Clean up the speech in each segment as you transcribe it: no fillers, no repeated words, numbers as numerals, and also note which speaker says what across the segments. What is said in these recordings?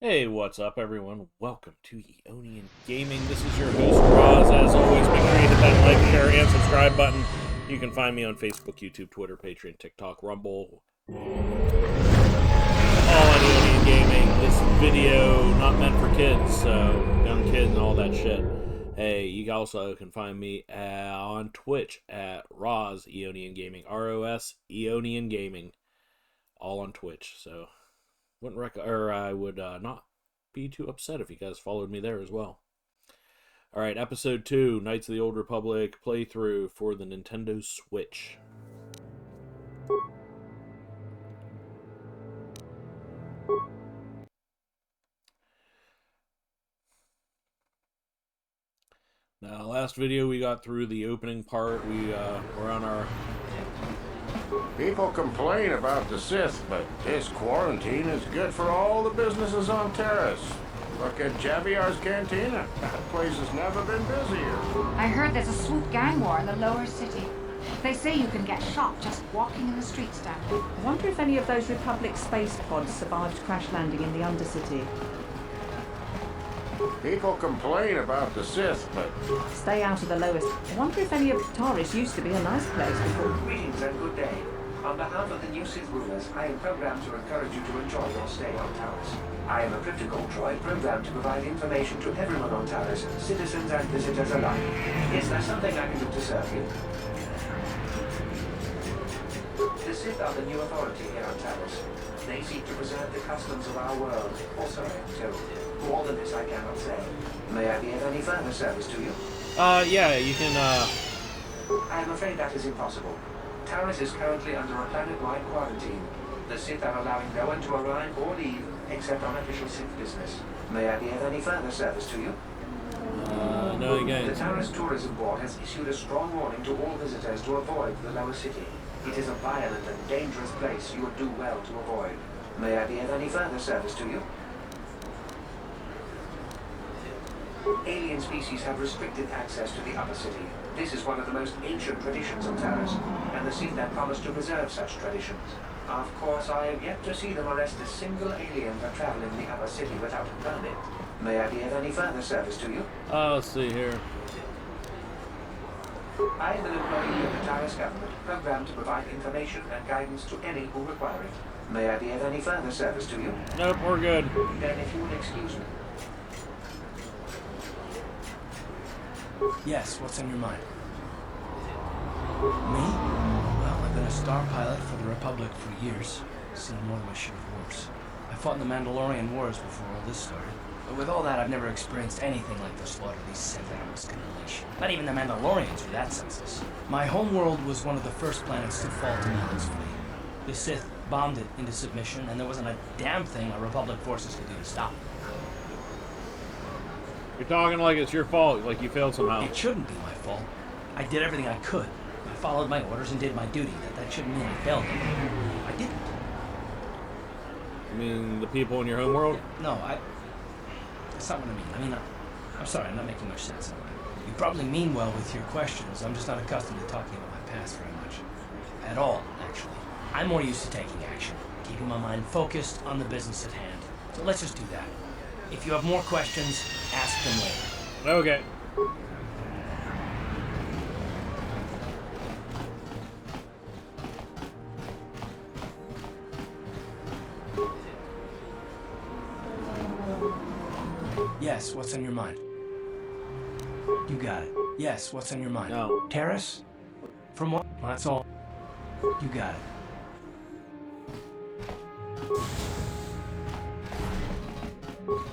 Speaker 1: Hey, what's up, everyone? Welcome to Eonian Gaming. This is your host, Roz. As always, make sure you hit that like, share, and subscribe button. You can find me on Facebook, YouTube, Twitter, Patreon, TikTok, Rumble, all on Eonian Gaming. This video not meant for kids, so young kids and all that shit. Hey, you also can find me on Twitch at Roz Eonian Gaming, ROS Eonian Gaming, all on Twitch. So I would not be too upset if you guys followed me there as well. All right, episode 2, Knights of the Old Republic playthrough for the Nintendo Switch. Now, last video we got through the opening part. We were on our...
Speaker 2: People complain about the Sith, but this quarantine is good for all the businesses on Taris. Look at Javier's Cantina. That place has never been busier.
Speaker 3: I heard there's a swoop gang war in the lower city. They say you can get shot just walking in the streets down here.
Speaker 4: I wonder if any of those Republic space pods survived crash landing in the Undercity.
Speaker 2: People complain about the Sith, but
Speaker 4: Stay out of the lowest. I wonder if any of Taris used to be a nice place before.
Speaker 5: Greetings and good day. On behalf of the new Sith rulers, I am programmed to encourage you to enjoy your stay on Taris. I am a cryptical droid programmed to provide information to everyone on Taris, citizens and visitors alike. Is there something I can do to serve you? The Sith are the new authority here on Taris. They seek to preserve the customs of our world. Or sorry, so more than this I cannot say. May I be of any further service to you?
Speaker 1: Yeah, you can,
Speaker 5: I am afraid that is impossible. Taris is currently under a planet-wide quarantine. The Sith are allowing no one to arrive or leave except on official Sith business. May I be of any further service to you?
Speaker 1: no, again.
Speaker 5: The Taris Tourism Board has issued a strong warning to all visitors to avoid the lower city. It is a violent and dangerous place you would do well to avoid. May I be of any further service to you? Alien species have restricted access to the upper city. This is one of the most ancient traditions of Taris, and the Sith have promised to preserve such traditions. Of course, I have yet to see them arrest a single alien for traveling the upper city without a permit. May I be of any further service to you?
Speaker 1: Let's see here.
Speaker 5: I am an employee of the Taris government, programmed to provide information and guidance to any who require it. May I be of any further service to you?
Speaker 1: Nope, we're good.
Speaker 5: Then if you would excuse me.
Speaker 6: Yes, what's on your mind? Me? Well, I've been a star pilot for the Republic for years. Seen more than my share of wars. I fought in the Mandalorian Wars before all this started. But with all that, I've never experienced anything like the slaughter these Sith animals can unleash. Not even the Mandalorians were that senseless. My home world was one of the first planets to fall to Malak's fleet. The Sith bombed it into submission, and there wasn't a damn thing our Republic forces could do to stop it.
Speaker 1: You're talking like it's your fault, like you failed somehow.
Speaker 6: It shouldn't be my fault. I did everything I could. I followed my orders and did my duty. That shouldn't mean I failed them. I didn't.
Speaker 1: You mean the people in your home world?
Speaker 6: No, that's not what I mean. I'm sorry, I'm not making much sense. You probably mean well with your questions. I'm just not accustomed to talking about my past very much. At all, actually. I'm more used to taking action, keeping my mind focused on the business at hand. So let's just do that. If you have more questions, ask them later.
Speaker 1: Okay.
Speaker 6: Yes, what's on your mind? You got it. Yes, what's on your mind?
Speaker 1: No.
Speaker 6: Taris? From what? That's all. You got it.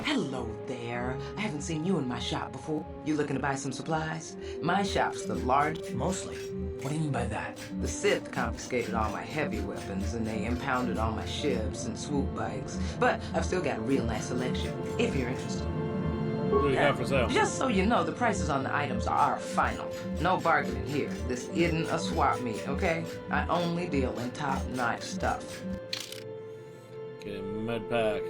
Speaker 7: Hello there. I haven't seen you in my shop before. You looking to buy some supplies? My shop's the largest.
Speaker 6: Mostly. What do you mean by that?
Speaker 7: The Sith confiscated all my heavy weapons and they impounded all my ships and swoop bikes. But I've still got a real nice selection, if you're interested.
Speaker 1: What do you got for sale?
Speaker 7: Just so you know, the prices on the items are final. No bargaining here. This isn't a swap meet, okay? I only deal in top-notch stuff.
Speaker 1: Okay, med pack.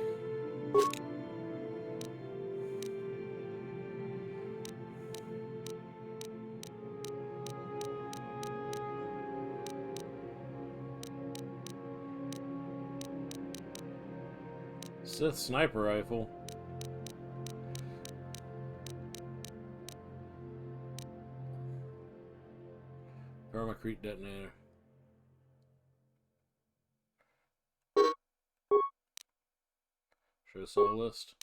Speaker 1: Sith sniper rifle. Thermocrete detonator. Show soul list.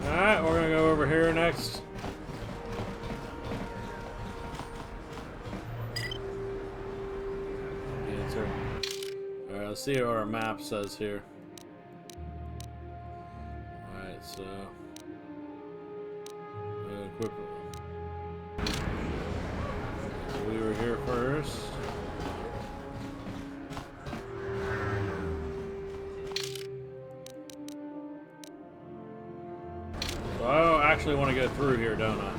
Speaker 1: Alright, we're gonna go over here next. Answer. Alright, let's see what our map says here. Alright, so equip. So we were here first. So I don't actually want to go through here, don't I?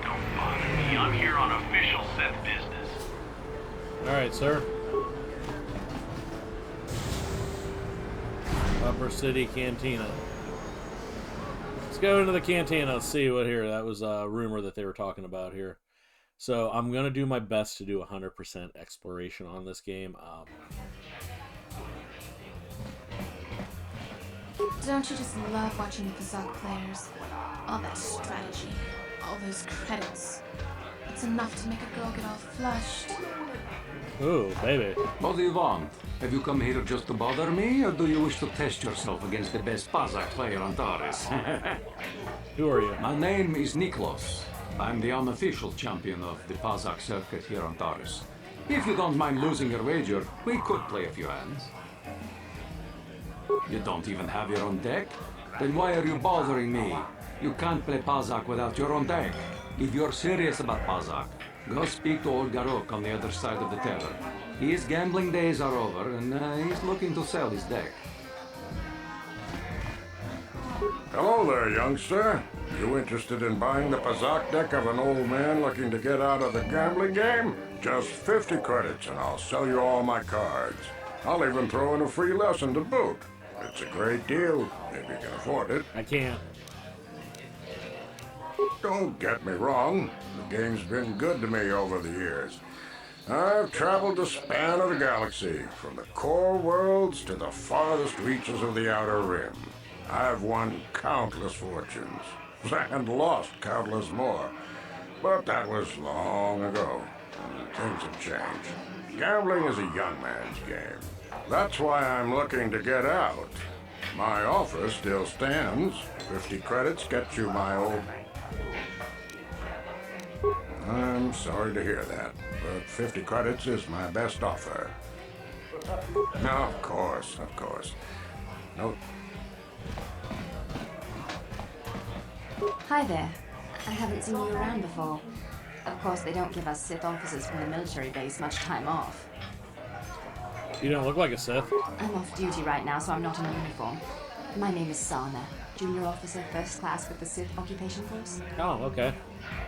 Speaker 8: Don't bother me. I'm here on official Sith business.
Speaker 1: Alright, sir. Upper City Cantina. Let's go into the cantina. Let's see what here. That was a rumor that they were talking about here. So I'm going to do my best to do 100% exploration on this game.
Speaker 9: Don't you just love watching the Pazaak players? All that strategy, all those credits. It's enough to make a girl get all flushed.
Speaker 1: Ooh, baby.
Speaker 10: What do you want? Have you come here just to bother me, or do you wish to test yourself against the best Pazaak player on Taris?
Speaker 1: Who are you?
Speaker 10: My name is Niklos. I'm the unofficial champion of the Pazaak circuit here on Taris. If you don't mind losing your wager, we could play a few hands. You don't even have your own deck? Then why are you bothering me? You can't play Pazaak without your own deck. If you're serious about Pazaak, go speak to old Garok on the other side of the tether. His gambling days are over, and he's looking to sell his deck.
Speaker 2: Hello there, youngster. You interested in buying the Pazaak deck of an old man looking to get out of the gambling game? Just 50 credits and I'll sell you all my cards. I'll even throw in a free lesson to boot. It's a great deal, if you can afford it.
Speaker 1: I can't.
Speaker 2: Don't get me wrong. The game's been good to me over the years. I've traveled the span of the galaxy, from the core worlds to the farthest reaches of the Outer Rim. I've won countless fortunes, and lost countless more. But that was long ago, and things have changed. Gambling is a young man's game. That's why I'm looking to get out. My offer still stands. 50 credits gets you my old... I'm sorry to hear that, but 50 credits is my best offer. No, of course. No.
Speaker 11: Hi there. I haven't seen you around before. Of course, they don't give us Sith officers from the military base much time off.
Speaker 1: You don't look like a Sith.
Speaker 11: I'm off duty right now, so I'm not in uniform. My name is Sana, junior officer, first class with the Sith occupation force.
Speaker 1: Oh, okay.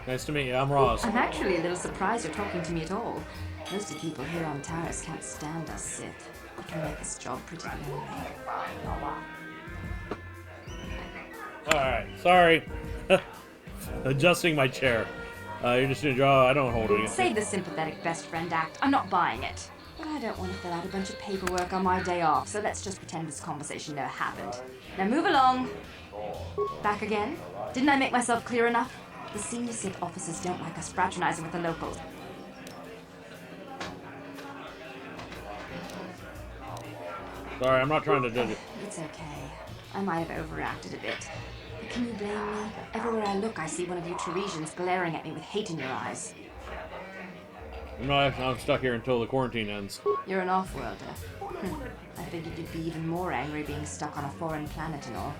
Speaker 1: Nice to meet you. I'm Roz.
Speaker 11: I'm actually a little surprised you're talking to me at all. Most of the people here on Taris can't stand us Sith. It can make this job pretty lonely.
Speaker 1: Alright, sorry. Adjusting my chair. You're just gonna draw. I don't hold anything.
Speaker 11: Save the sympathetic best friend act. I'm not buying it. But I don't want to fill out a bunch of paperwork on my day off, so let's just pretend this conversation never happened. Now move along. Back again? Didn't I make myself clear enough? The senior Sith officers don't like us fraternizing with the locals.
Speaker 1: Sorry, I'm not trying to judge you.
Speaker 11: It's okay. I might have overreacted a bit. But can you blame me? Everywhere I look, I see one of you Taresians glaring at me with hate in your eyes.
Speaker 1: I'm stuck here until the quarantine ends.
Speaker 11: You're an off-worlder. I figured you'd be even more angry being stuck on a foreign planet and all.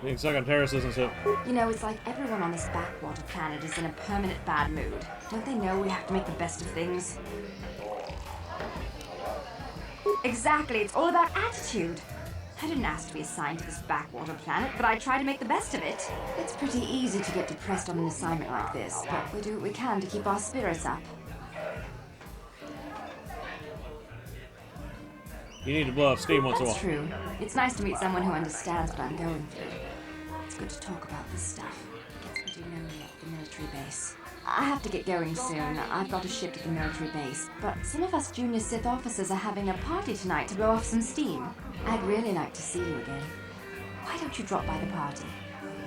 Speaker 1: Being stuck on Taris isn't so...
Speaker 11: You know, it's like everyone on this backwater planet is in a permanent bad mood. Don't they know we have to make the best of things? Exactly, it's all about attitude. I didn't ask to be assigned to this backwater planet, but I try to make the best of it. It's pretty easy to get depressed on an assignment like this, but we do what we can to keep our spirits up.
Speaker 1: You need to blow off steam once in a while.
Speaker 11: That's true. It's nice to meet someone who understands what I'm going through. It's good to talk about this stuff. It gets pretty lonely at the military base. I have to get going soon. I've got a ship to the military base. But some of us junior Sith officers are having a party tonight to blow off some steam. I'd really like to see you again. Why don't you drop by the party?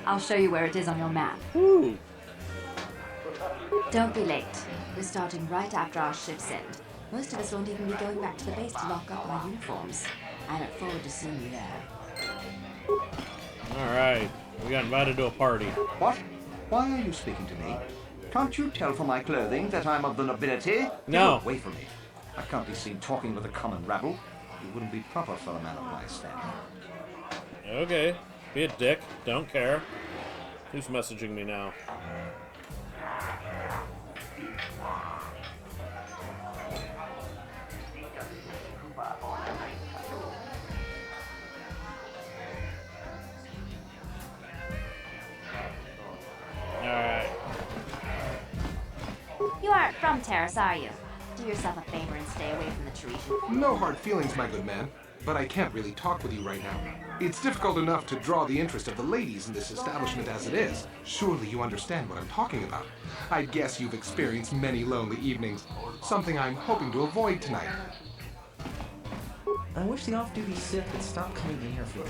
Speaker 11: I'll show you where it is on your map.
Speaker 1: Ooh.
Speaker 11: Don't be late. We're starting right after our shift's end. Most of us won't even be going back to the base to lock up our uniforms. I look forward to seeing you there.
Speaker 1: Alright. We got invited to a party.
Speaker 12: What? Why are you speaking to me? Can't you tell from my clothing that I'm of the nobility?
Speaker 1: No.
Speaker 12: Get away from me. I can't be seen talking with a common rabble. It wouldn't be proper for a man of my standing.
Speaker 1: Okay. Be a dick. Don't care. Who's messaging me now? Alright.
Speaker 11: You aren't from Taris, are you? Do yourself a favor and stay away from the Taris.
Speaker 13: No hard feelings, my good man. But I can't really talk with you right now. It's difficult enough to draw the interest of the ladies in this establishment as it is. Surely you understand what I'm talking about. I guess you've experienced many lonely evenings. Something I'm hoping to avoid tonight.
Speaker 6: I wish the off-duty Sith would stop coming in here for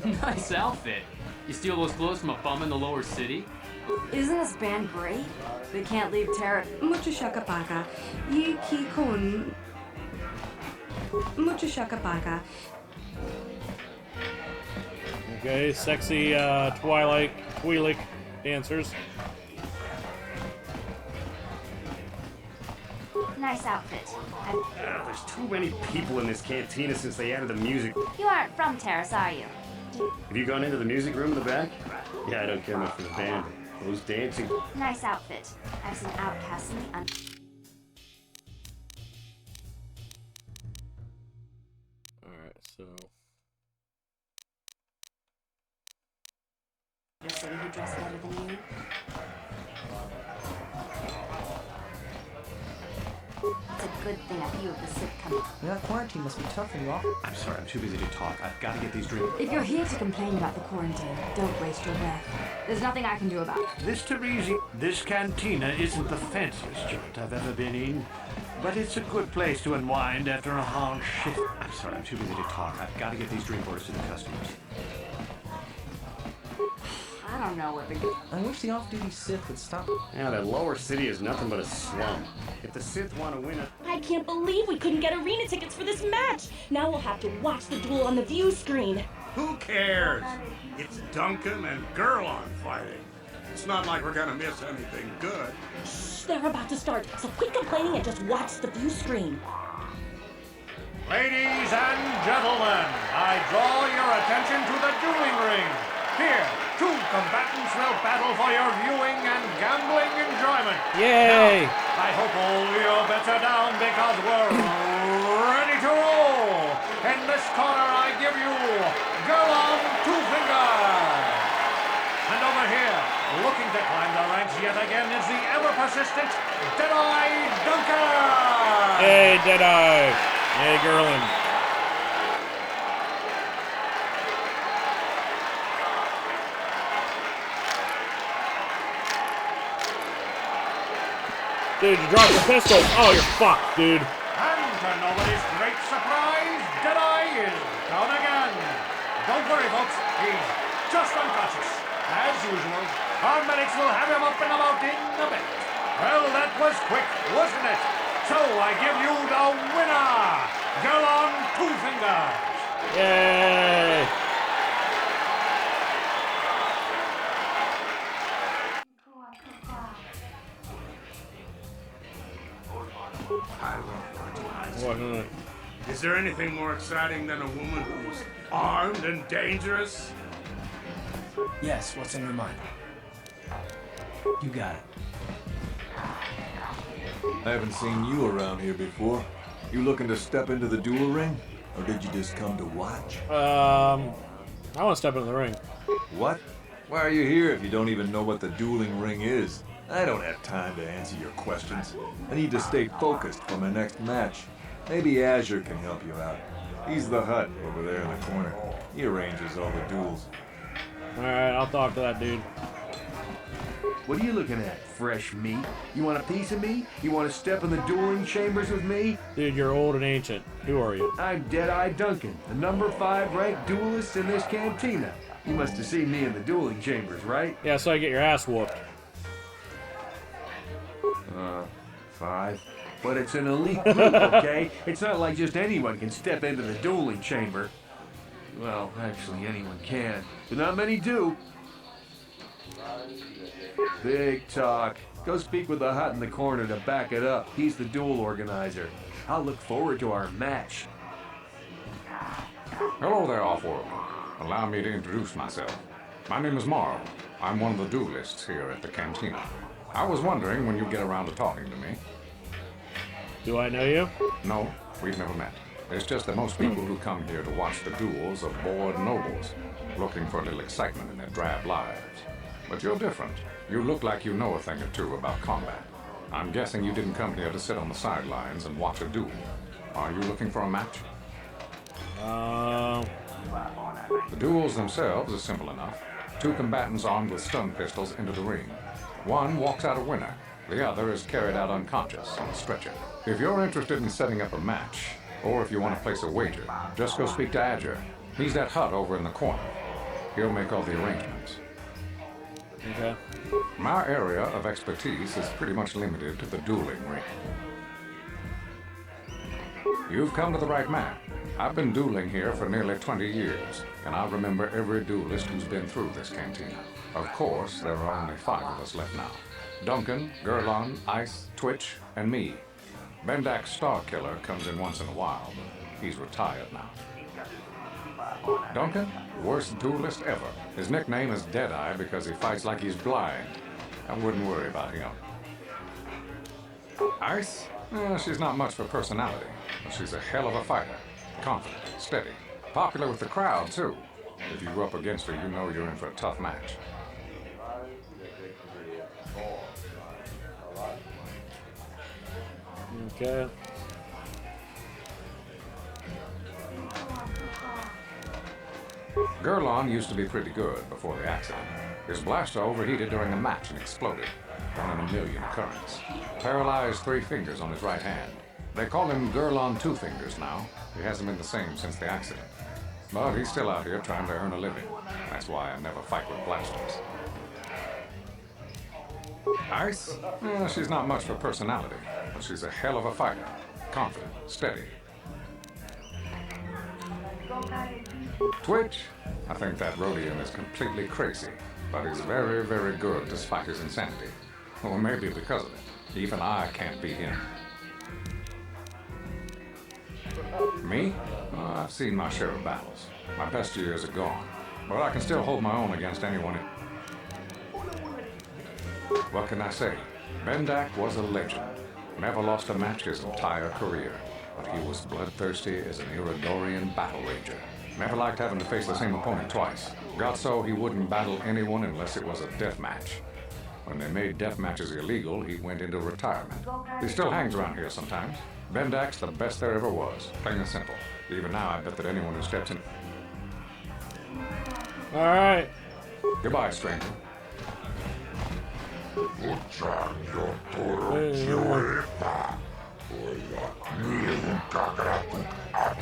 Speaker 6: drink.
Speaker 14: Nice outfit. You steal those clothes from a bum in the lower city?
Speaker 11: Isn't this band great? We can't leave Taris.
Speaker 4: Mucho shakapaka. Yi ki kun. Mucho shakapaka.
Speaker 1: Okay, sexy Twi'lek dancers.
Speaker 11: Nice outfit.
Speaker 15: There's too many people in this cantina since they added the music.
Speaker 11: You aren't from Taris, are you?
Speaker 15: Have you gone into the music room in the back? Yeah, I don't care much for the band. Those dancing.
Speaker 11: Nice outfit. I've seen outcasts in the
Speaker 1: Alright, so.
Speaker 11: Your city who dress better than you. It's a good thing a few of the Sith come.
Speaker 6: That quarantine must be tough for you all.
Speaker 15: I'm sorry, I'm too busy to talk. I've got to get these drinks.
Speaker 11: If you're here to complain about the quarantine, don't waste your breath. There's nothing I can do about it.
Speaker 16: This Taris, this cantina isn't the fanciest joint I've ever been in, but it's a good place to unwind after a hard shift.
Speaker 15: I'm sorry, I'm too busy to talk. I've got to get these drink orders to the customers.
Speaker 11: I don't know what the...
Speaker 6: I wish the off-duty Sith would stop.
Speaker 15: Yeah, that lower city is nothing but a slum. If the Sith want to win it...
Speaker 17: I can't believe we couldn't get arena tickets for this match. Now we'll have to watch the duel on the view screen.
Speaker 2: Who cares? It's Duncan and Gurlon fighting. It's not like we're gonna miss anything good.
Speaker 17: Shh, they're about to start, so quit complaining and just watch the view screen.
Speaker 16: Ladies and gentlemen, I draw your attention to the dueling ring. Here, two combatants will battle for your viewing and gambling enjoyment.
Speaker 1: Yay!
Speaker 16: Now, I hope all your bets are down because we're ready to roll. In this corner, I give you Gurlon Two Fingers. And over here, looking to climb the ranks yet again, is the ever-persistent Deadeye Duncan.
Speaker 1: Hey, Deadeye. Hey, Gurlon. Dude, you dropped the pistol. Oh, you're fucked, dude.
Speaker 16: And to nobody's great surprise, Deadeye is down again. Don't worry, folks. He's just unconscious. As usual, our medics will have him up and about in a bit. Well, that was quick, wasn't it? So I give you the winner, Gurlon Two Fingers.
Speaker 1: Yay!
Speaker 2: Is there anything more exciting than a woman who's armed and dangerous?
Speaker 6: Yes, what's on your mind? You got it.
Speaker 18: I haven't seen you around here before. You looking to step into the duel ring? Or did you just come to watch?
Speaker 1: I want to step into the ring.
Speaker 18: What? Why are you here if you don't even know what the dueling ring is? I don't have time to answer your questions. I need to stay focused for my next match. Maybe Azure can help you out. He's the Hut over there in the corner. He arranges all the duels.
Speaker 1: Alright, I'll talk to that dude.
Speaker 19: What are you looking at, fresh meat? You want a piece of me? You want to step in the dueling chambers with me?
Speaker 1: Dude, you're old and ancient. Who are you?
Speaker 19: I'm Deadeye Duncan, the number 5 ranked duelist in this cantina. You must have seen me in the dueling chambers, right?
Speaker 1: Yeah, so I get your ass whooped.
Speaker 19: 5. But it's an elite group, okay? It's not like just anyone can step into the dueling chamber. Well, actually, anyone can, but not many do. Big talk. Go speak with the Hut in the corner to back it up. He's the duel organizer. I'll look forward to our match.
Speaker 20: Hello there, Offworld. Allow me to introduce myself. My name is Morrow. I'm one of the duelists here at the cantina. I was wondering when you'd get around to talking to me.
Speaker 1: Do I know you?
Speaker 20: No, we've never met. It's just that most people who come here to watch the duels are bored nobles, looking for a little excitement in their drab lives. But you're different. You look like you know a thing or two about combat. I'm guessing you didn't come here to sit on the sidelines and watch a duel. Are you looking for a match? The duels themselves are simple enough. 2 combatants armed with stun pistols into the ring. One walks out a winner. The other is carried out unconscious on a stretcher. If you're interested in setting up a match, or if you want to place a wager, just go speak to Azure. He's that Hut over in the corner. He'll make all the arrangements.
Speaker 1: Okay.
Speaker 20: My area of expertise is pretty much limited to the dueling ring. You've come to the right man. I've been dueling here for nearly 20 years, and I remember every duelist who's been through this cantina. Of course, there are only 5 of us left now. Duncan, Gurlon, Ice, Twitch, and me. Bendak's Star Killer comes in once in a while, but he's retired now. Duncan, worst duelist ever. His nickname is Deadeye because he fights like he's blind. I wouldn't worry about him. Ice? She's not much for personality, but she's a hell of a fighter. Confident, steady, popular with the crowd, too. If you go up against her, you know you're in for a tough match.
Speaker 1: Okay.
Speaker 20: Gurlon used to be pretty good before the accident. His blaster overheated during a match and exploded. 1 in a million occurrence. Paralyzed 3 fingers on his right hand. They call him Gurlon Two Fingers now. He hasn't been the same since the accident. But he's still out here trying to earn a living. That's why I never fight with blasters. Ice? She's not much for personality, but she's a hell of a fighter. Confident, steady. Twitch? I think that Rhodian is completely crazy, but he's very, very good despite his insanity. Or maybe because of it. Even I can't beat him. Me? I've seen my share of battles. My best years are gone, but I can still hold my own against anyone. What can I say? Bendak was a legend. Never lost a match his entire career, but he was bloodthirsty as an Iridorian battle rager. Never liked having to face the same opponent twice. Got so he wouldn't battle anyone unless it was a death match. When they made death matches illegal, he went into retirement. He still hangs around here sometimes. Bendak's the best there ever was, plain and simple. Even now, I bet that anyone who steps in...
Speaker 1: Alright.
Speaker 20: Goodbye, stranger.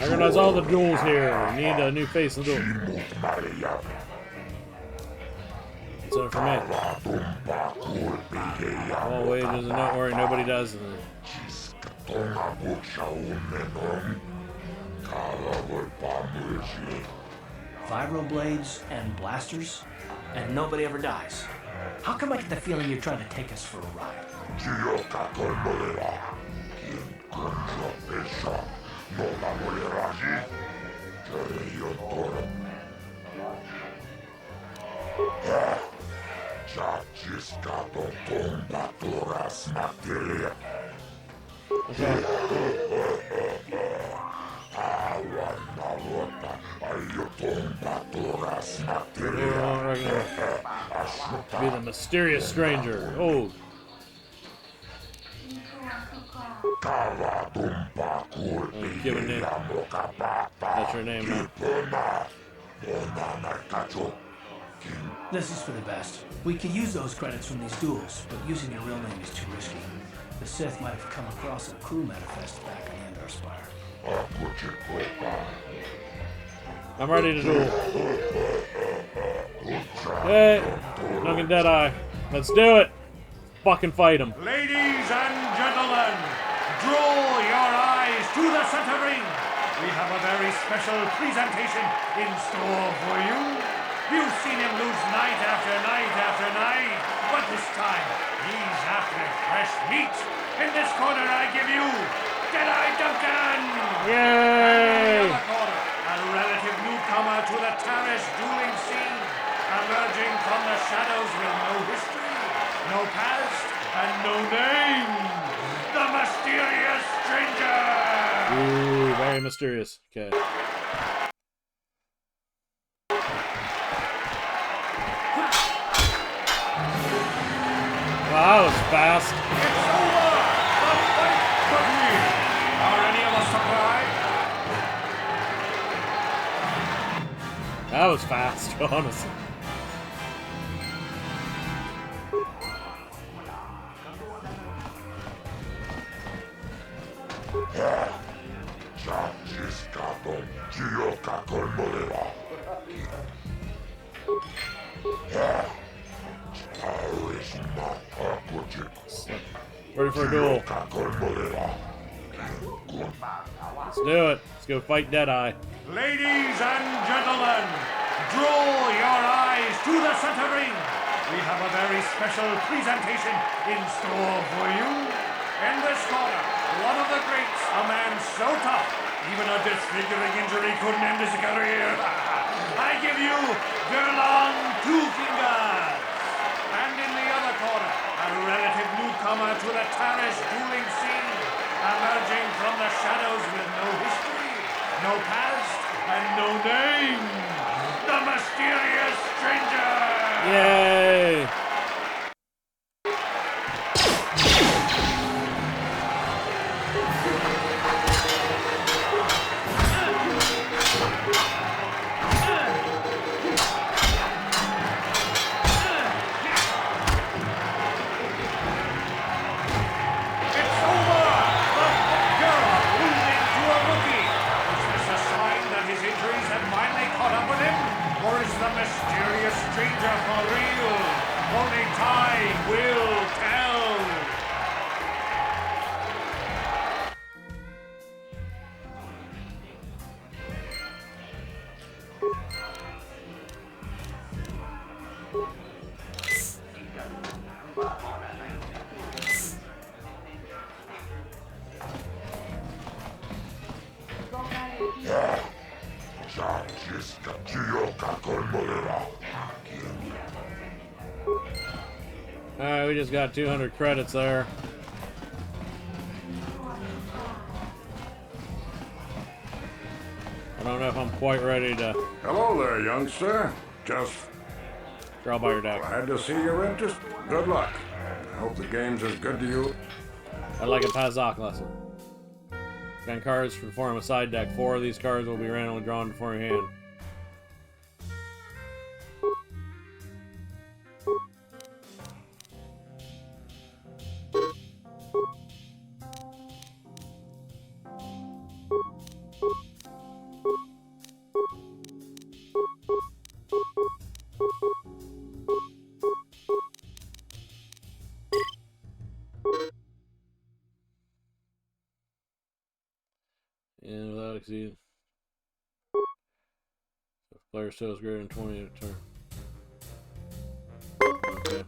Speaker 1: Organize all the duels here. We need a new face in the duel. That's it for me. Oh, wait, there's a note where nobody does.
Speaker 6: Vibro blades and blasters, and nobody ever dies. How come I get the feeling you're trying to take us for a ride?
Speaker 1: Okay. Be the mysterious stranger. Oh. Give a name. That's your name, man.
Speaker 6: This is for the best. We could use those credits from these duels, but using your real name is too risky. The Sith might have come across a crew manifest back on the Endar Spire.
Speaker 1: I'm ready to duel. Hey, Nugget Deadeye. Let's do it. Fucking fight him.
Speaker 16: Ladies and gentlemen, draw your eyes to the center ring. We have a very special presentation in store for you. You've seen him lose night after night after night, but this time he's after fresh meat. In this corner, I give you Deadeye Duncan.
Speaker 1: Yay!
Speaker 16: In the other corner, a relative newcomer to the Taris dueling scene, emerging from the shadows with no history, no past, and no name. The mysterious stranger.
Speaker 1: Ooh, very mysterious. Okay. Wow, that was fast.
Speaker 16: It's over! The fight begins! Are any of us surprised?
Speaker 1: That was fast, honestly. Ready for a duel. Let's do it. Let's go fight Deadeye.
Speaker 16: Ladies and gentlemen, draw your eyes to the center ring. We have a very special presentation in store for you. In this corner, one of the greats, a man so tough, even a disfiguring injury couldn't end his career. I give you Gerlong Two Fingers. And in the other corner, a relative newcomer to the Taris dueling scene, emerging from the shadows with no history, no past, and no name. The mysterious stranger.
Speaker 1: Yay!
Speaker 16: Or is the mysterious stranger for real? Only time will tell.
Speaker 1: Alright, we just got 200 credits there. I don't know if I'm quite ready to...
Speaker 2: Hello there, youngster. Just...
Speaker 1: draw by your deck.
Speaker 2: Glad to see your interest. Good luck. I hope the game's as good to you.
Speaker 1: I'd like a Pazak lesson. Gun cards to form a side deck. 4 of these cards will be randomly drawn before your hand. And without exceeding. If player still is greater than 20 at a turn. Okay.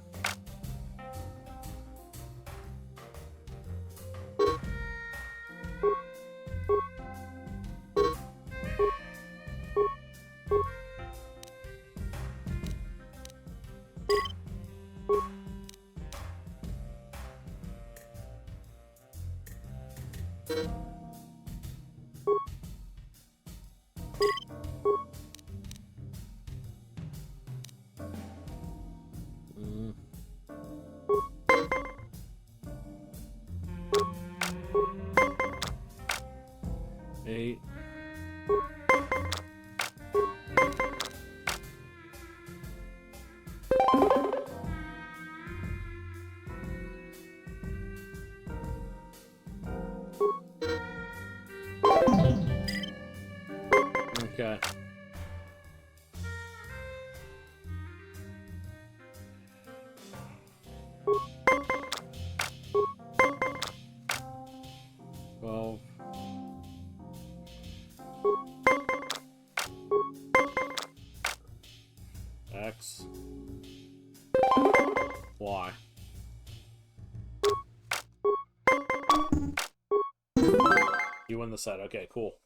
Speaker 1: Okay. Well. X. Y. You win the set. Okay, cool.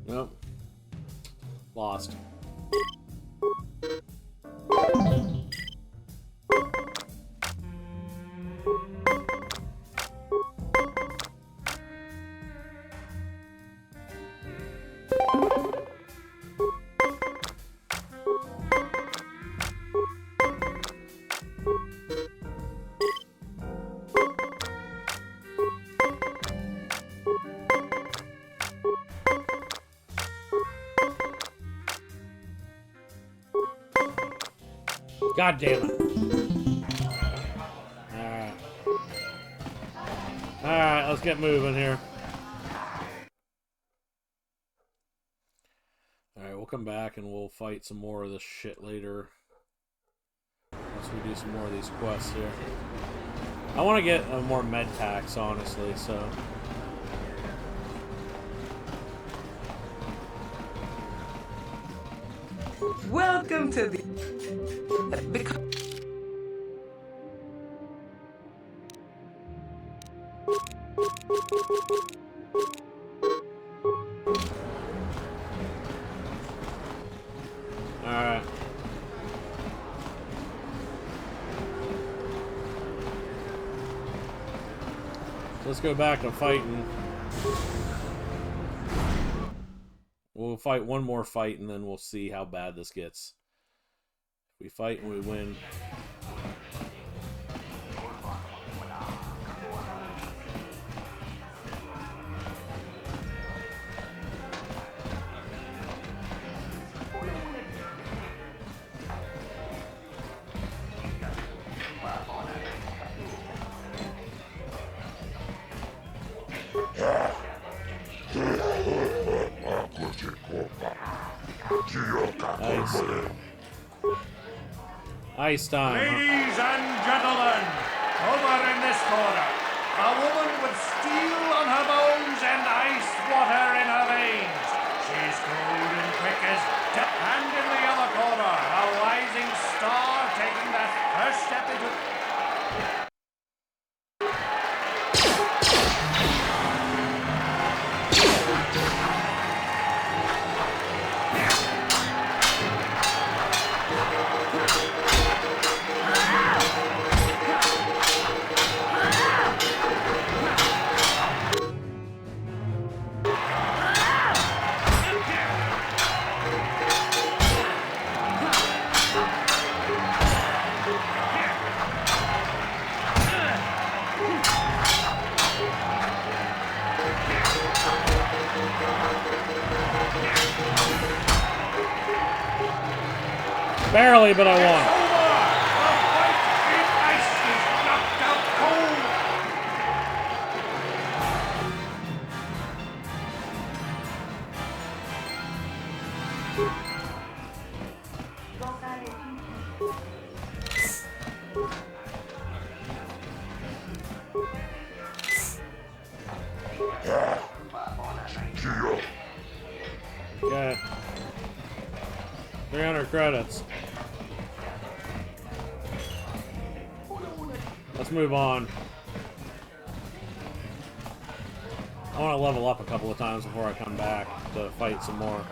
Speaker 1: Nope. Lost. God damn it. Alright. Alright, let's get moving here. Alright, we'll come back and we'll fight some more of this shit later. Once we do some more of these quests here. I want to get more med packs, honestly, so...
Speaker 7: Welcome to the...
Speaker 1: Alright. Let's go back to fighting. We'll fight one more fight and then we'll see how bad this gets. If we fight and we win. Ice time.
Speaker 16: Ladies and gentlemen, over in this corner, a woman with steel on her bones and ice water in her veins. She's cold and quick as death. And in the other corner, a rising star taking that first step into...
Speaker 1: Barely, but I won. Okay. 300 credits. Let's move on. I want to level up a couple of times before I come back to fight some more.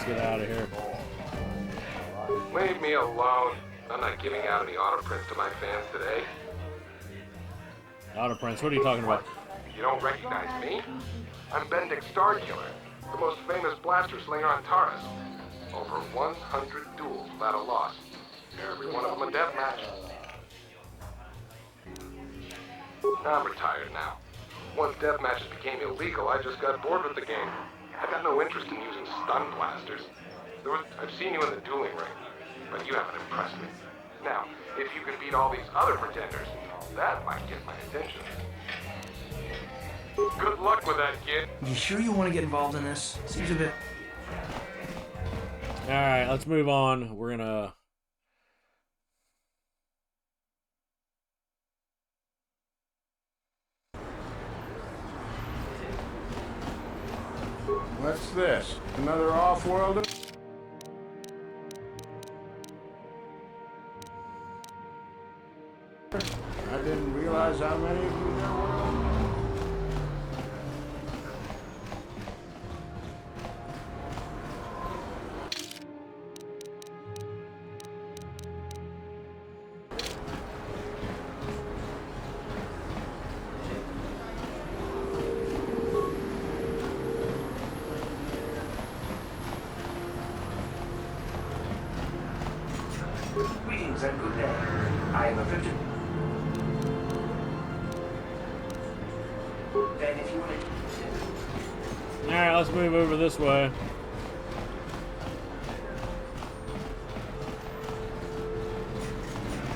Speaker 1: get out of here.
Speaker 20: Leave me alone. I'm not giving out any auto prints to my fans today.
Speaker 1: Auto prints, what are you talking about?
Speaker 20: You don't recognize me? I'm Benedict Starkiller, the most famous blaster slinger on Taris. Over 100 duels without a loss. Every one of them a death match. I'm retired now. Once death matches became illegal, I just got bored with the game. I got no interest in using stun blasters. I've seen you in the dueling ring, but you haven't impressed me. Now, if you can beat all these other pretenders, that might get my attention. Good luck with that, kid.
Speaker 6: You sure you want to get involved in this? Seems a bit...
Speaker 1: Alright, let's move on. We're gonna...
Speaker 2: What's this? Another off-worlder? I didn't realize how many of you there were.
Speaker 5: Greetings and good day. I am a victim. Then if you want to...
Speaker 1: Alright, let's move over this way.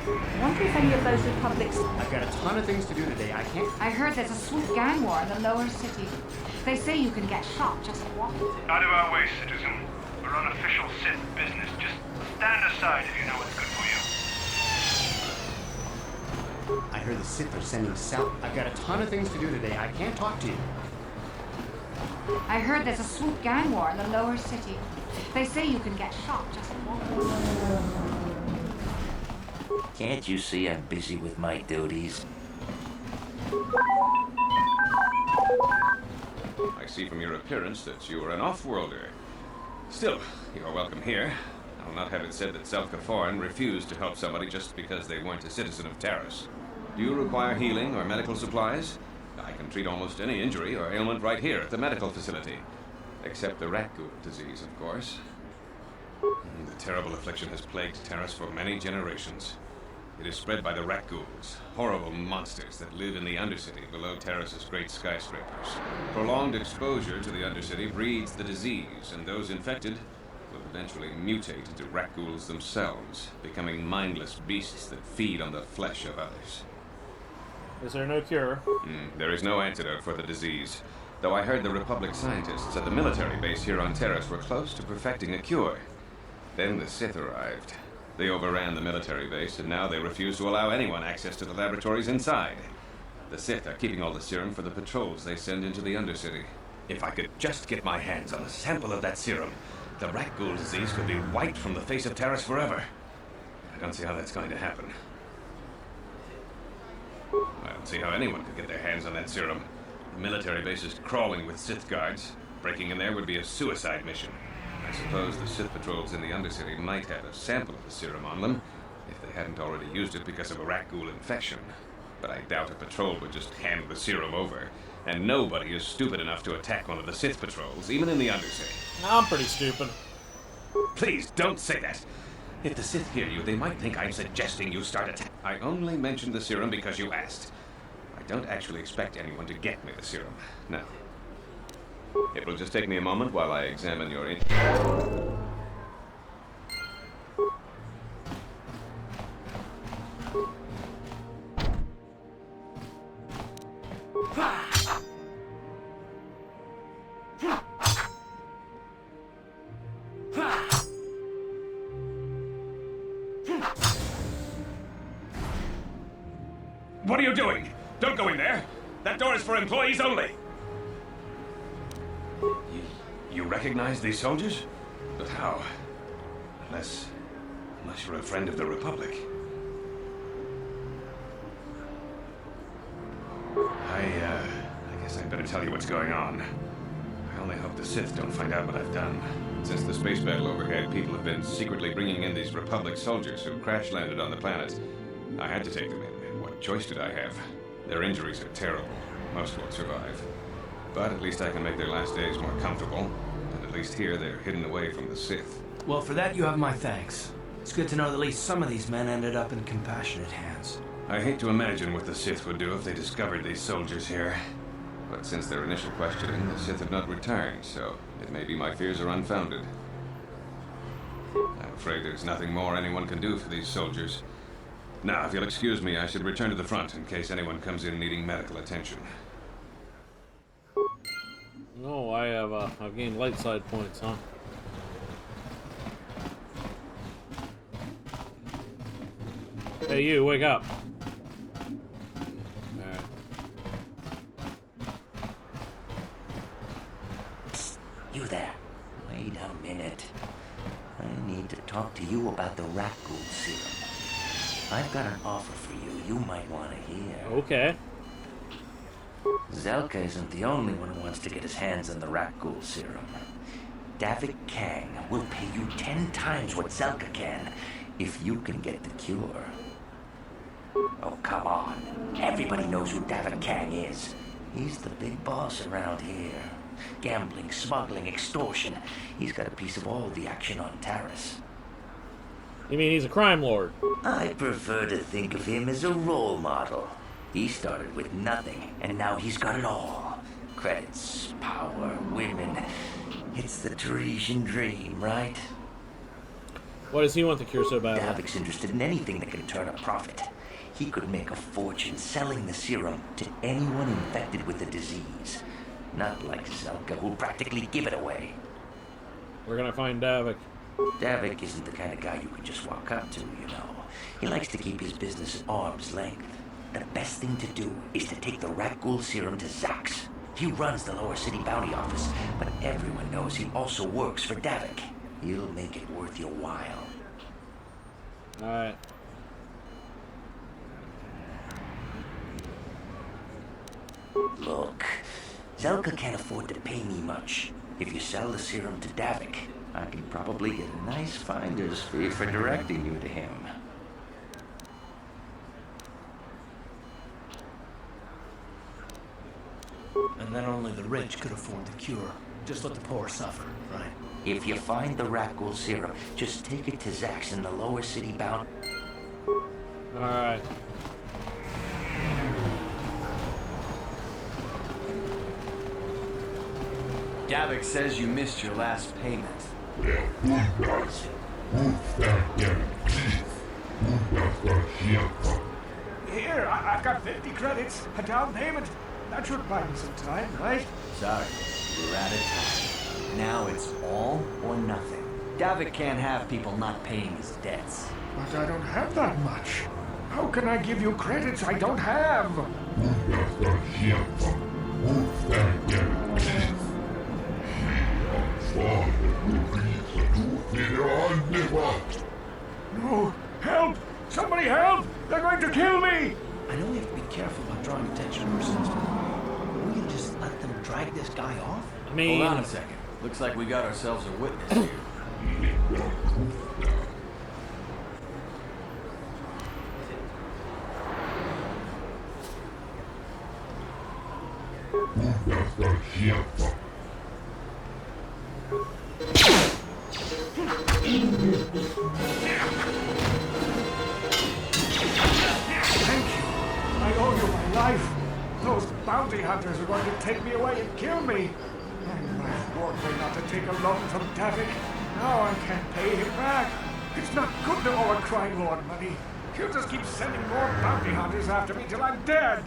Speaker 4: I wonder if any of those Republics...
Speaker 16: I've got a ton of things to do today. I can't...
Speaker 3: I heard there's a swoop gang war in the lower city. They say you can get shot just walking.
Speaker 8: Out of our way, citizen. We're on official Sith business. Just stand aside if you know what's good for you.
Speaker 16: I heard the Sith are sending south. I've got a ton of things to do today. I can't talk to you.
Speaker 3: I heard there's a swoop gang war in the lower city. They say you can get shot just walking.
Speaker 21: Can't you see I'm busy with my duties?
Speaker 20: I see from your appearance that you are an off-worlder. Still, you are welcome here. I'll not have it said that Self-Kaforan refused to help somebody just because they weren't a citizen of Taris. Do you require healing or medical supplies? I can treat almost any injury or ailment right here at the medical facility. Except the rat ghoul disease, of course. The terrible affliction has plagued Taris for many generations. It is spread by the rat ghouls, horrible monsters that live in the Undercity below Taris's great skyscrapers. Prolonged exposure to the Undercity breeds the disease, and those infected will eventually mutate into rat ghouls themselves, becoming mindless beasts that feed on the flesh of others.
Speaker 1: Is there no cure?
Speaker 20: There is no antidote for the disease, though I heard the Republic scientists at the military base here on Taris were close to perfecting a cure. Then the Sith arrived. They overran the military base, and now they refuse to allow anyone access to the laboratories inside. The Sith are keeping all the serum for the patrols they send into the Undercity. If I could just get my hands on a sample of that serum, the rat ghoul disease could be wiped from the face of Taris forever. I don't see how that's going to happen. I don't see how anyone could get their hands on that serum. The military base is crawling with Sith guards. Breaking in there would be a suicide mission. I suppose the Sith patrols in the Undercity might have a sample of the serum on them, if they hadn't already used it because of a rat ghoul infection. But I doubt a patrol would just hand the serum over, and nobody is stupid enough to attack one of the Sith patrols, even in the Undercity.
Speaker 1: I'm pretty stupid.
Speaker 20: Please, don't say that. If the Sith hear you, they might think I'm suggesting you start attacking. I only mentioned the serum because you asked. I don't actually expect anyone to get me the serum, no. It will just take me a moment while I examine your... What are you doing? Don't go in there. That door is for employees only. You recognize these soldiers? But how? Unless you're a friend of the Republic. I guess I'd better tell you what's going on. only hope the Sith don't find out what I've done. Since the space battle overhead, people have been secretly bringing in these Republic soldiers who crash-landed on the planet. I had to take them in. What choice did I have? Their injuries are terrible. Most won't survive. But at least I can make their last days more comfortable. And at least here they're hidden away from the Sith.
Speaker 6: Well, for that you have my thanks. It's good to know that at least some of these men ended up in compassionate hands.
Speaker 20: I hate to imagine what the Sith would do if they discovered these soldiers here. But since their initial questioning, the Sith have not returned, so it may be my fears are unfounded. I'm afraid there's nothing more anyone can do for these soldiers. Now, if you'll excuse me, I should return to the front in case anyone comes in needing medical attention.
Speaker 1: No, I've gained light side points, huh? Hey, you, wake up. Alright.
Speaker 21: You there. Wait a minute. I need to talk to you about the Rakghoul serum. I've got an offer for you might want to hear.
Speaker 1: Okay.
Speaker 21: Zelka isn't the only one who wants to get his hands on the Rakghoul serum. Davik Kang will pay you 10 times what Zelka can if you can get the cure. Oh, come on. Everybody knows who Davik Kang is. He's the big boss around here. Gambling, smuggling, extortion. He's got a piece of all the action on Taris.
Speaker 1: You mean he's a crime lord?
Speaker 21: I prefer to think of him as a role model. He started with nothing, and now he's got it all. Credits, power, women. It's the Tarisian dream, right?
Speaker 1: Why does he want the cure so bad?
Speaker 21: Davik's interested in anything that can turn a profit. He could make a fortune selling the serum to anyone infected with the disease. Not like Zelka, who'll practically give it away.
Speaker 1: We're gonna find Davik.
Speaker 21: Davik isn't the kind of guy you can just walk up to, you know. He likes to keep his business at arm's length. The best thing to do is to take the Rakghoul serum to Zax. He runs the Lower City Bounty Office, but everyone knows he also works for Davik. He'll make it worth your while.
Speaker 1: Alright.
Speaker 21: Look, Zelka can't afford to pay me much. If you sell the serum to Davik, I can probably get a nice finder's fee for directing you to him.
Speaker 6: And then only the rich could afford the cure. Just let the poor suffer, right?
Speaker 21: If you find the Rakghoul serum, just take it to Zax in the Lower City Bound.
Speaker 1: Alright.
Speaker 9: Davik says you missed your last payment.
Speaker 16: Here, I've got 50 credits, a down payment. That should buy me some time, right?
Speaker 9: Sorry, we're out of time. Now it's all or nothing. Davik can't have people not paying his debts.
Speaker 16: But I don't have that much. How can I give you credits I don't have? No! Help! Somebody help! They're going to kill me!
Speaker 6: I know we have to be careful about drawing attention to ourselves, but we can just let them drag this guy off?
Speaker 1: I mean...
Speaker 9: Hold on a second. Looks like we got ourselves a witness here.
Speaker 16: Thank you. I owe you my life. Those bounty hunters are going to take me away and kill me. I've warned me not to take a loan from Davik. Now I can't pay him back. It's not good to owe a crime lord money. He'll just keep sending more bounty hunters after me till I'm dead.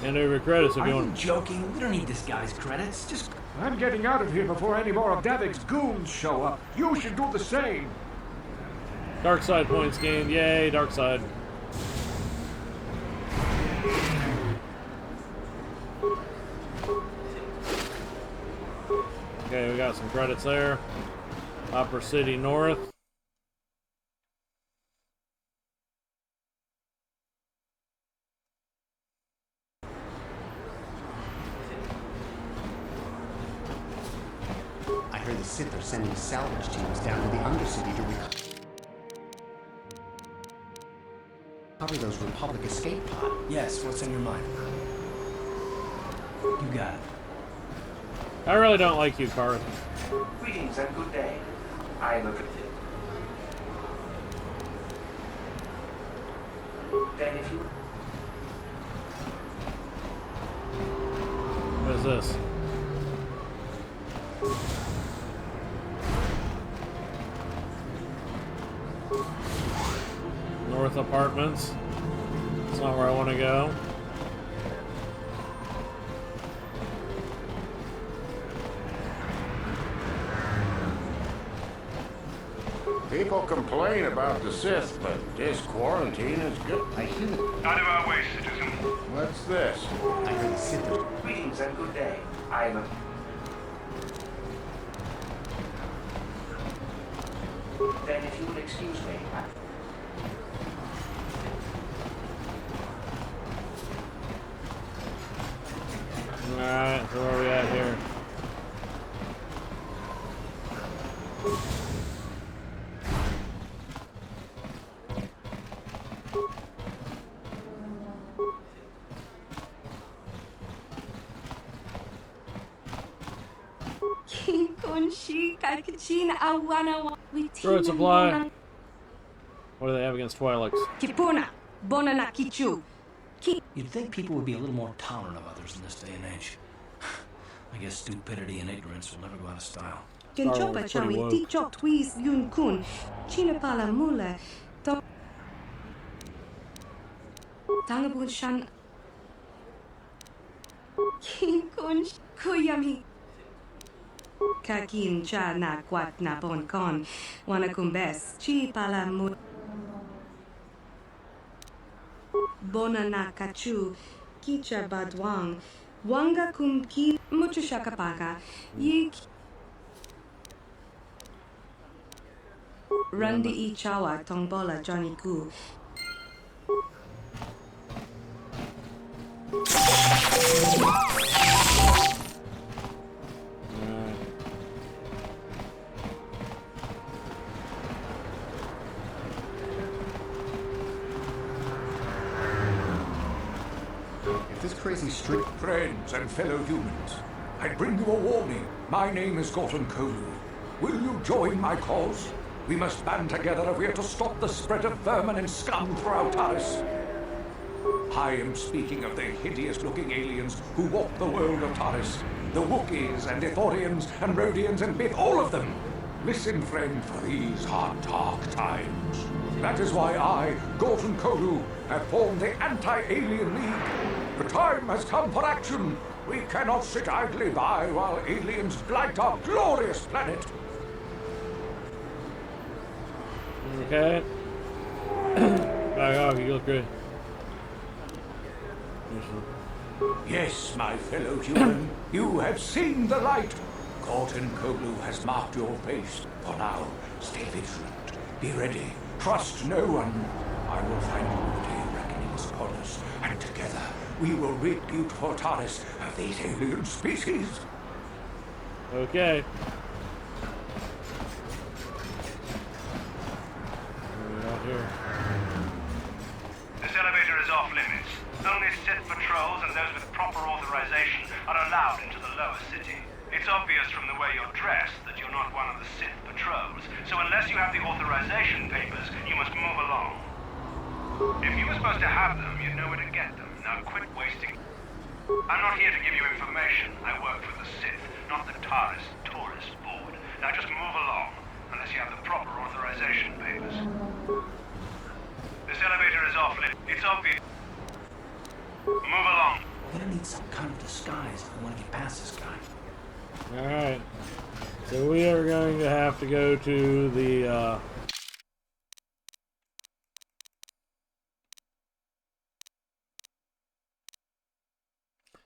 Speaker 1: And over credits if
Speaker 6: Are
Speaker 1: you
Speaker 6: you
Speaker 1: want.
Speaker 6: joking? We don't need this guy's credits. Just...
Speaker 16: I'm getting out of here before any more of Davik's goons show up. You should do the same.
Speaker 1: Dark side points gained. Yay, dark side. Okay, we got some credits there. Upper City North.
Speaker 10: Sith are sending salvage teams down to the Undercity to recover those Republic escape pods.
Speaker 6: Yes, what's on your mind? You got it.
Speaker 1: I really don't like you, Karth.
Speaker 5: Greetings and good day. I am a good Then if you...
Speaker 1: What is this? North Apartments. It's not where I want to go.
Speaker 2: People complain about the Sith, but this quarantine is good.
Speaker 10: I hear that.
Speaker 8: Out of our way, citizen.
Speaker 2: What's this?
Speaker 10: I hear the Sith are...
Speaker 5: Greetings and good day. I am a... Then if you will excuse me...
Speaker 1: Alright, so where are we at here? Road supply. What do they have against Twi'leks?
Speaker 6: You'd think people would be a little more tolerant of others in this day and age. I guess stupidity and ignorance will never go out of style.
Speaker 1: Kenchopa chawi
Speaker 22: tikchok twis yun kun. China pala mula. Tangabun shan. King kun kuyami. Kakin cha na kwat na bon kon. Wanakumbes. Chi pala mula. Bona na kachu. Kicha badwang. Wanga kumki muchushakapaka. Yik. Randi I chawa tongbola Johnny Gu.
Speaker 10: This crazy street...
Speaker 20: Friends and fellow humans, I bring you a warning. My name is Gordon Kolu. Will you join my cause? We must band together if we are to stop the spread of vermin and scum throughout Taris. I am speaking of the hideous-looking aliens who walk the world of Taris. The Wookiees and Ithorians and Rhodians and Bith, all of them. Listen, friend, for these are dark times. That is why I, Gordon Kolu, have formed the Anti-Alien League. The time has come for action. We cannot sit idly by while aliens blight our glorious planet.
Speaker 1: Okay. Oh, you look good.
Speaker 20: Yes, my fellow human, you have seen the light. Gordon Kolu has marked your face. For now, stay vigilant. Be ready. Trust no one. I will find you the day reckoning is upon us, and together we will rid beautiful Taris of these alien species.
Speaker 1: Okay. Here.
Speaker 8: This elevator is off limits. Only Sith patrols and those with proper authorization are allowed into the lower city. It's obvious from the way you're dressed that you're not one of the Sith patrols, so unless you have the authorization papers, you must move along. If you were supposed to have them, you'd know where to get them. Now quit wasting... I'm not here to give you information. I work for the Sith, not the Taris Tourist Board. Now just move along, unless you have the proper authorization papers. This elevator is off limits. It's obvious. Move along.
Speaker 6: We're gonna need some kind of disguise if we want to get past this guy.
Speaker 1: Alright. So we are going to have to go to the,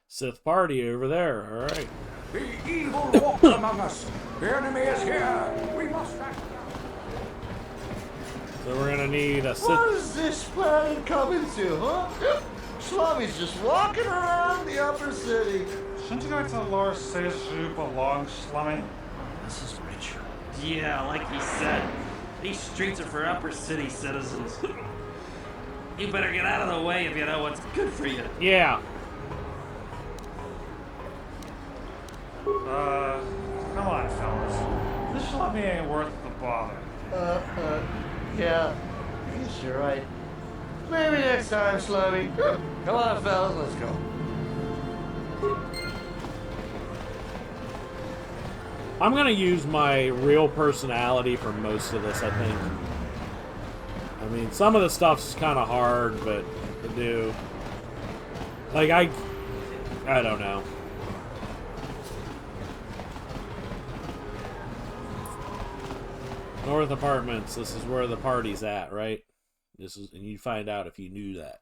Speaker 1: Sith Party over there, alright.
Speaker 20: The evil walks among us. The enemy is here. We must act.
Speaker 1: So we're gonna need a Sith...
Speaker 23: What is this planet coming to, huh? Slummies just walking around the upper city.
Speaker 16: Shouldn't you go to the lower cities where you belong, Slummy?
Speaker 6: This is rich.
Speaker 12: Yeah, like he said, these streets are for upper city citizens. You better get out of the way if you know what's good for you.
Speaker 1: Yeah.
Speaker 16: Come on, fellas. This lobby ain't worth the bother.
Speaker 23: Yeah. I guess you're right. Maybe next time, Slummy. Come on, fellas, let's go.
Speaker 1: I'm gonna use my real personality for most of this, I think. I mean, some of the stuff's kind of hard, but to do. Like, I don't know. North Apartments, this is where the party's at, right? This is, and you find out if you knew that.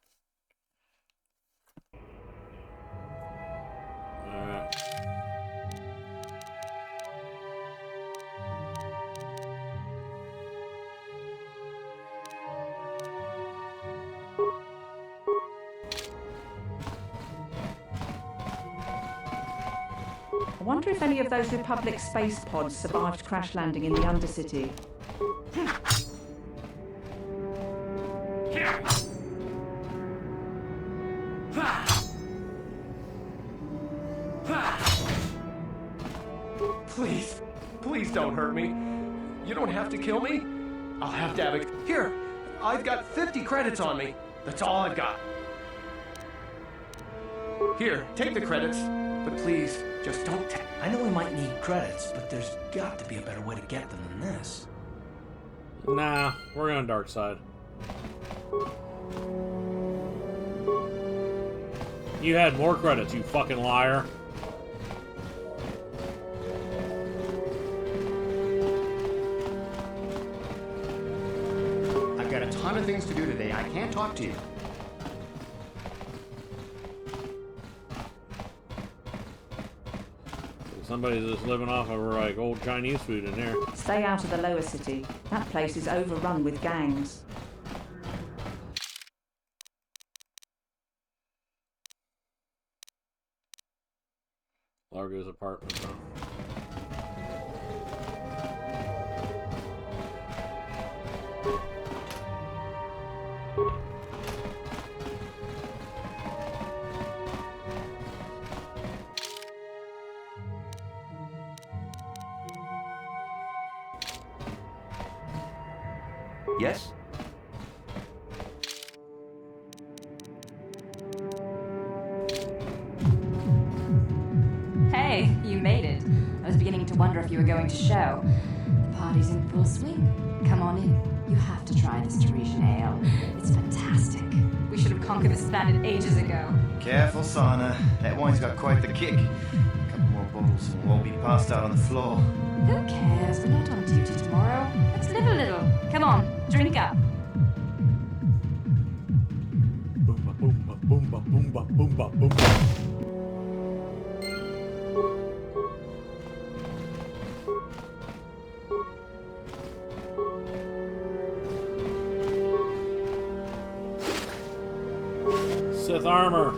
Speaker 1: Alright.
Speaker 4: I wonder if any of those Republic space pods survived crash landing in the Undercity.
Speaker 19: Please, please don't hurt me. You don't have to kill me. I'll have to have it. Here, I've got 50 credits on me. That's all I've got. Here, take the credits. But please, just don't
Speaker 6: I know we might need credits, but there's got to be a better way to get them than this.
Speaker 1: Nah, we're on dark side. You had more credits, you fucking liar.
Speaker 10: I've got a ton of things to do today. I can't talk to you.
Speaker 1: Somebody's just living off of like old Chinese food in there.
Speaker 4: Stay out of the lower city. That place is overrun with gangs.
Speaker 1: Largo's apartment, huh?
Speaker 9: Yes?
Speaker 11: Hey, you made it. I was beginning to wonder if you were going to show. The party's in full swing. Come on in. You have to try this Tarisian ale. It's fantastic. We should have conquered this planet ages ago.
Speaker 23: Careful, Sana. That wine's got quite the kick. A couple more bottles and we'll all be passed out on the floor.
Speaker 11: Who cares? We're not on duty tomorrow. Let's live a little. Come on, drink up.
Speaker 1: Boomba, boomba, boomba, boomba, boomba, boomba. Sith armor.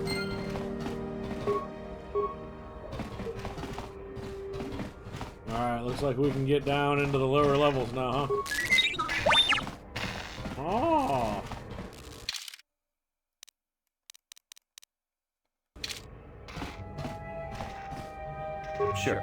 Speaker 1: Alright, looks like we can get down into the lower levels now, huh? Oh.
Speaker 9: Sure.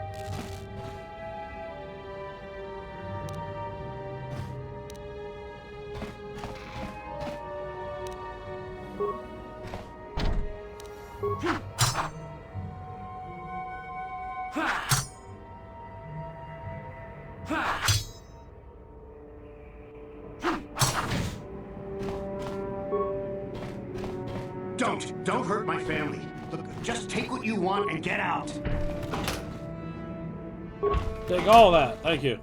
Speaker 10: Don't hurt my family. Look, just take what you want and get out.
Speaker 1: Take all that. Thank you.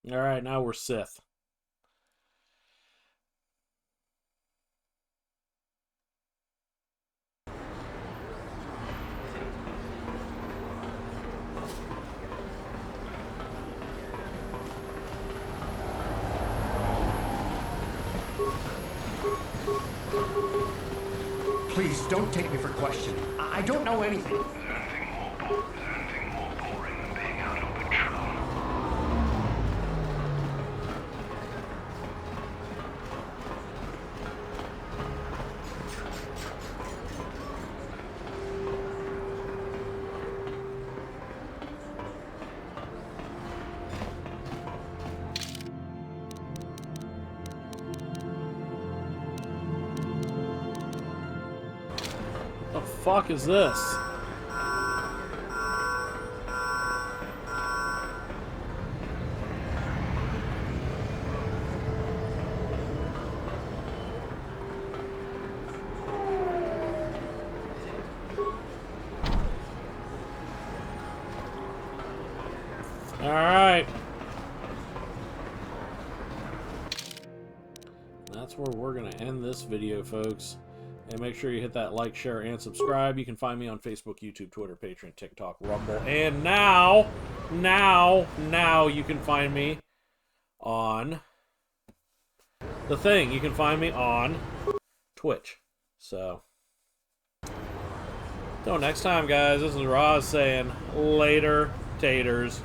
Speaker 1: Alright, now we're Sith.
Speaker 10: Please, don't take me for questioning. I don't know anything.
Speaker 1: The fuck is this? All right. That's where we're going to end this video, folks. And make sure you hit that like, share, and subscribe. You can find me on Facebook, YouTube, Twitter, Patreon, TikTok, Rumble. And now you can find me on the thing. You can find me on Twitch. So, till next time, guys, this is Roz saying later, taters.